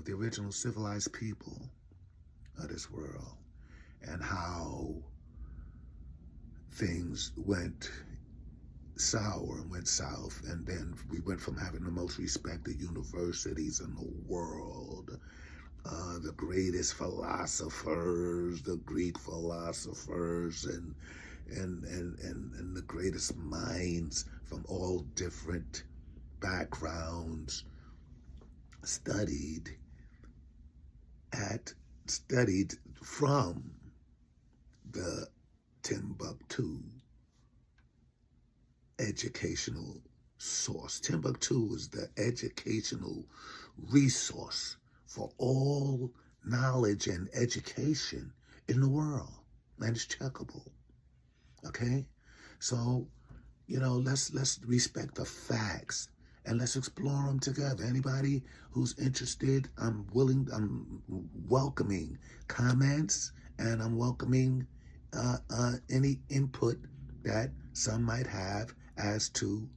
of the original civilized people of this world, and how things went sour and went south, and then we went from having the most respected universities in the world, the greatest philosophers, the Greek philosophers, and the greatest minds from all different backgrounds studied from the Timbuktu educational source. Timbuktu is the educational resource for all knowledge and education in the world, and it's checkable. Okay, so let's respect the facts and let's explore them together. Anybody who's interested, I'm welcoming comments, and I'm welcoming any input that some might have as to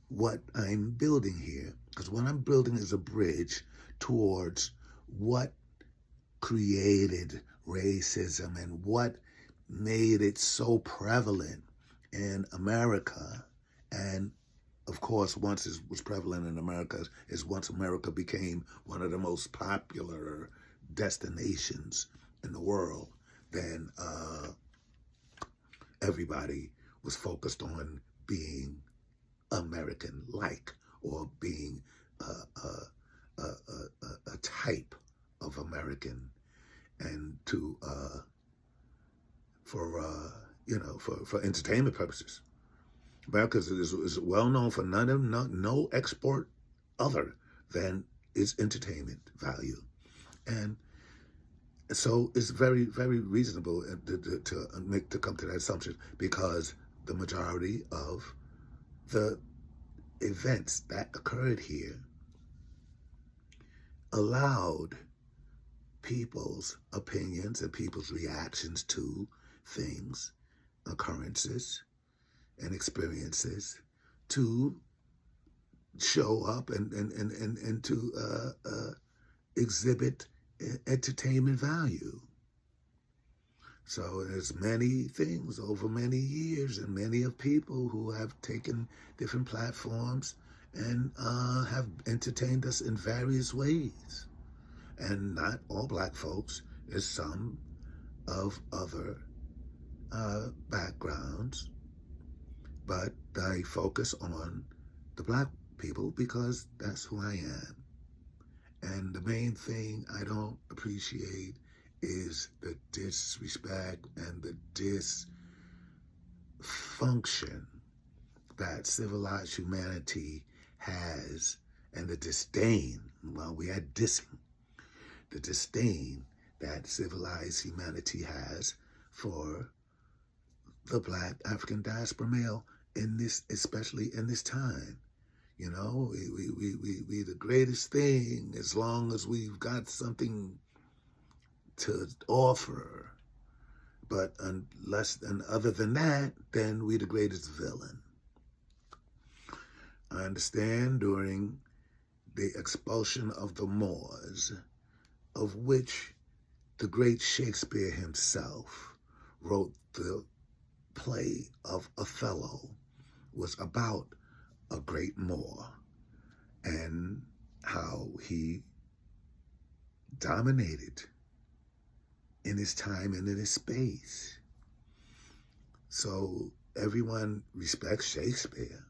what I'm building here. Because what I'm building is a bridge towards what created racism and what made it so prevalent in America. And of course, once it was prevalent in America is once America became one of the most popular destinations in the world, then everybody was focused on being American-like, or being a type of American, and for entertainment purposes. America is well known for no export other than its entertainment value, and so it's very, very reasonable to come to that assumption, because the majority of the events that occurred here allowed people's opinions and people's reactions to things, occurrences, and experiences to show up and to exhibit entertainment value. So there's many things over many years, and many of people who have taken different platforms and have entertained us in various ways. And not all black folks, there's some of other backgrounds, but I focus on the black people because that's who I am. And the main thing I don't appreciate is the disrespect and the dysfunction that civilized humanity has, and the disdain, well, we had dissing, the disdain that civilized humanity has for the black African diaspora male in this, especially in this time. You know, we the greatest thing as long as we've got something to offer. But other than that, then we the greatest villain. I understand during the expulsion of the Moors, of which the great Shakespeare himself wrote the play of Othello, was about a great Moor and how he dominated in his time and in his space. So everyone respects Shakespeare,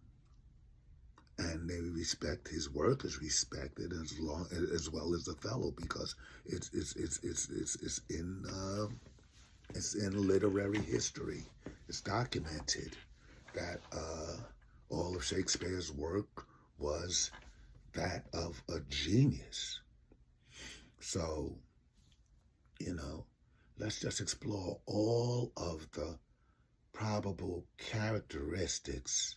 and they respect his work is respected as well as Othello, because it's in literary history. It's documented that all of Shakespeare's work was that of a genius. So, let's just explore all of the probable characteristics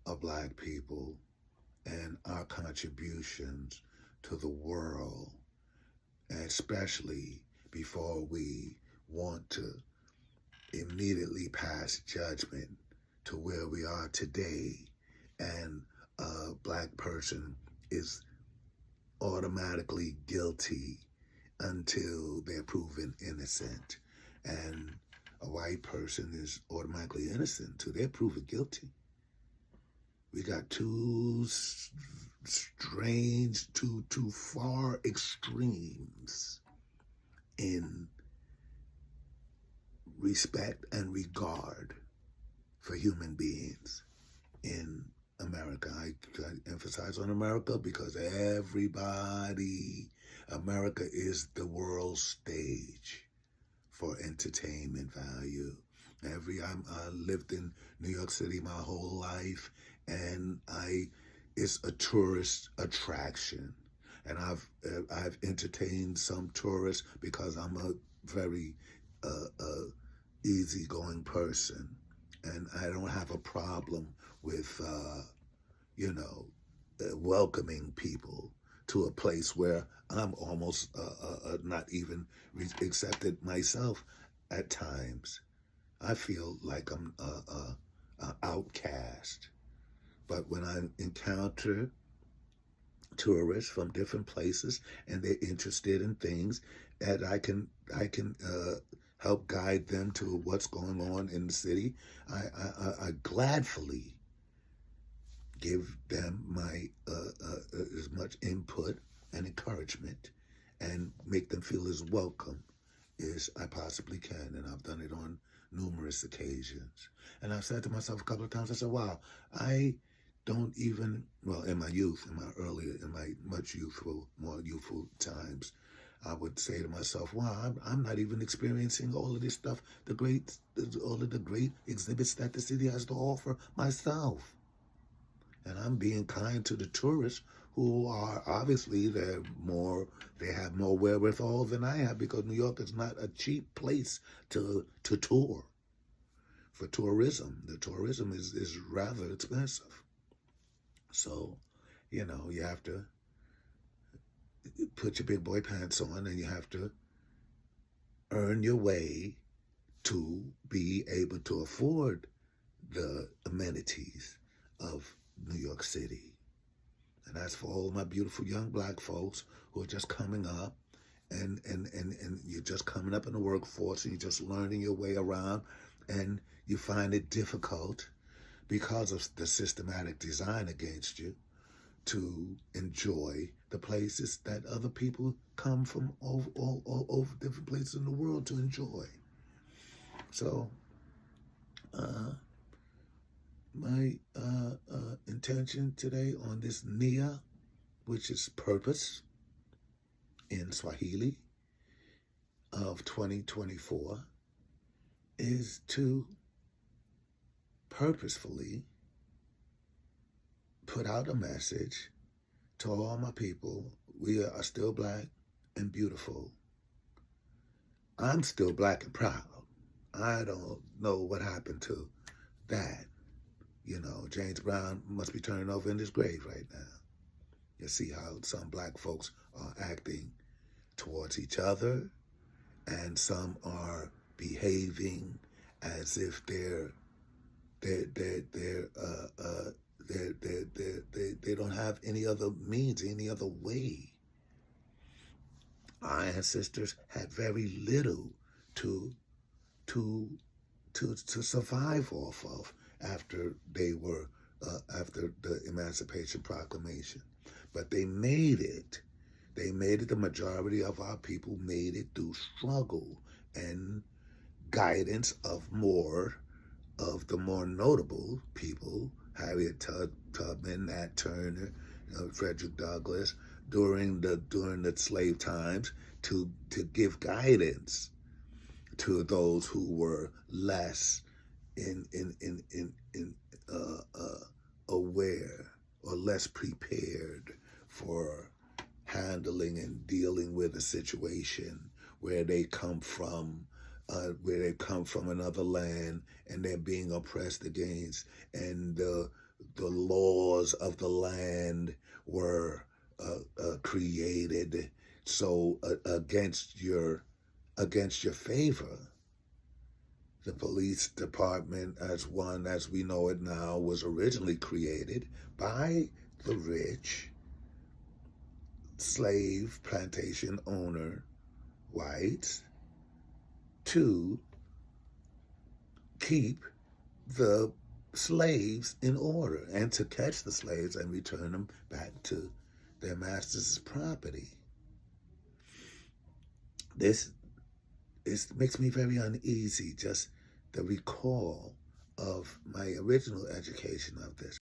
of black people and our contributions to the world, especially before we want to immediately pass judgment to where we are today, and a black person is automatically guilty until they're proven innocent. And a white person is automatically innocent until they're proven guilty. We got two strange, two far extremes in respect and regard for human beings in America. I emphasize on America because America is the world stage for entertainment value. I lived in New York City my whole life, and it's a tourist attraction. And I've entertained some tourists because I'm a very easygoing person, and I don't have a problem with welcoming people to a place where I'm almost not even accepted myself at times. I feel like I'm an outcast. But when I encounter tourists from different places and they're interested in things that I can help guide them to what's going on in the city, I gladfully give them my as much input and encouragement and make them feel as welcome as I possibly can. And I've done it on numerous occasions. And I've said to myself a couple of times, I said, wow, I don't even, well, in my youth, in my more youthful times, I would say to myself, wow, I'm not even experiencing all of this stuff, all of the great exhibits that the city has to offer myself. And I'm being kind to the tourists who are obviously they have more wherewithal than I have, because New York is not a cheap place to tour. For tourism, the tourism is rather expensive. So, you have to put your big boy pants on, and you have to earn your way to be able to afford the amenities of New York City. And that's for all my beautiful young black folks who are just coming up, and you're just coming up in the workforce, and you're just learning your way around, and you find it difficult because of the systematic design against you to enjoy the places that other people come from all over different places in the world to enjoy. So, my intention today on this NIA, which is purpose in Swahili, of 2024, is to purposefully put out a message to all my people. We are still black and beautiful. I'm still black and proud. I don't know what happened to that. James Brown must be turning over in his grave right now. You see how some black folks are acting towards each other, and some are behaving as if they don't have any other means, any other way. Our ancestors had very little to survive off of after after the Emancipation Proclamation. But they made it. The majority of our people made it through struggle and guidance of the more notable people, Harriet Tubman, Nat Turner, Frederick Douglass, during the slave times, to give guidance to those who were less aware or less prepared for handling and dealing with a situation where they come from another land, and they're being oppressed against, and the laws of the land were created so against your favor. The police department, as we know it now, was originally created by the rich, slave plantation owner whites to keep the slaves in order and to catch the slaves and return them back to their master's property. This makes me very uneasy, just the recall of my original education of this.